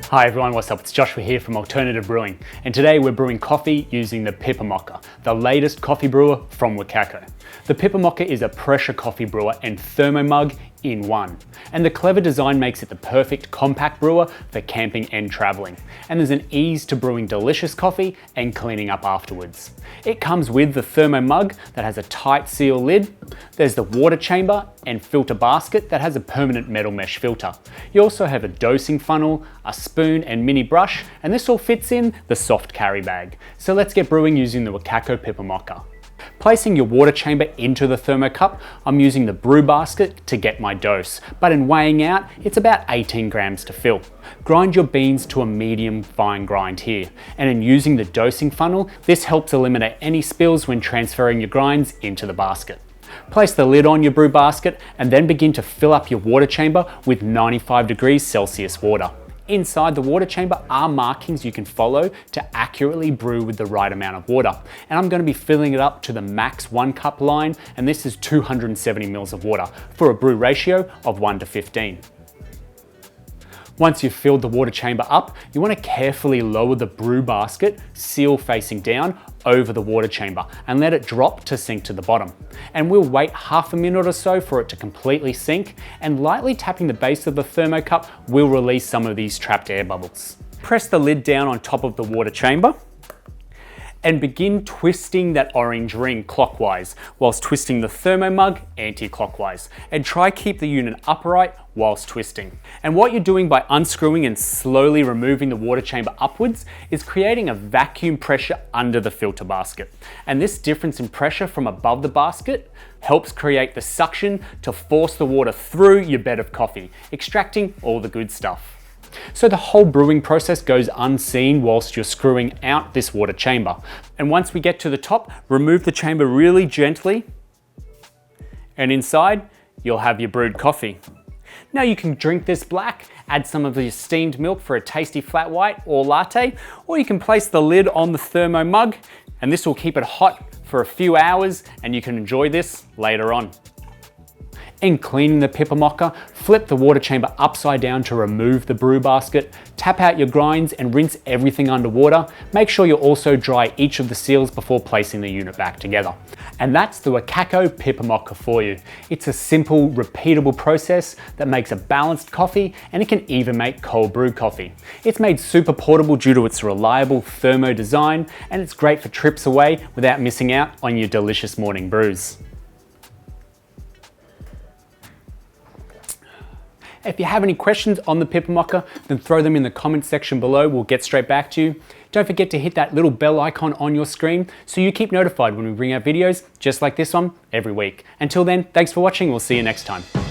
Hi everyone, what's up? It's Joshua here from Alternative Brewing, and today we're brewing coffee using the Pipamoka, the latest coffee brewer from Wacaco. The Pipamoka is a pressure coffee brewer and thermo mug in one, and the clever design makes it the perfect compact brewer for camping and traveling. And there's an ease to brewing delicious coffee and cleaning up afterwards. It comes with the thermo mug that has a tight seal lid. There's the water chamber and filter basket that has a permanent metal mesh filter. You also have a dosing funnel, a spoon and mini brush, and this all fits in the soft carry bag. So let's get brewing using the Wacaco Pipamoka. Placing your water chamber into the thermocup, I'm using the brew basket to get my dose, but in weighing out, it's about 18 grams to fill. Grind your beans to a medium fine grind here, and in using the dosing funnel, this helps eliminate any spills when transferring your grinds into the basket. Place the lid on your brew basket and then begin to fill up your water chamber with 95 degrees Celsius water. Inside the water chamber are markings you can follow to accurately brew with the right amount of water. And I'm going to be filling it up to the max 1 cup line, and this is 270 mils of water for a brew ratio of 1:15. Once you've filled the water chamber up, you want to carefully lower the brew basket, seal facing down, over the water chamber and let it drop to sink to the bottom. And we'll wait half a minute or so for it to completely sink, and lightly tapping the base of the thermocup will release some of these trapped air bubbles. Press the lid down on top of the water chamber and begin twisting that orange ring clockwise whilst twisting the thermo mug anti-clockwise, and try keep the unit upright whilst twisting. And what you're doing by unscrewing and slowly removing the water chamber upwards is creating a vacuum pressure under the filter basket. And this difference in pressure from above the basket helps create the suction to force the water through your bed of coffee, extracting all the good stuff. So the whole brewing process goes unseen whilst you're screwing out this water chamber. And once we get to the top, remove the chamber really gently, and inside you'll have your brewed coffee. Now you can drink this black, add some of the steamed milk for a tasty flat white or latte, or you can place the lid on the thermo mug and this will keep it hot for a few hours and you can enjoy this later on. In cleaning the Pipamoka, flip the water chamber upside down to remove the brew basket, tap out your grinds and rinse everything underwater. Make sure you also dry each of the seals before placing the unit back together. And that's the Wacaco Pipamoka for you. It's a simple, repeatable process that makes a balanced coffee, and it can even make cold brew coffee. It's made super portable due to its reliable thermo design, and it's great for trips away without missing out on your delicious morning brews. If you have any questions on the Pipamoka, then throw them in the comments section below. We'll get straight back to you. Don't forget to hit that little bell icon on your screen so you keep notified when we bring out videos just like this one every week. Until then, thanks for watching. We'll see you next time.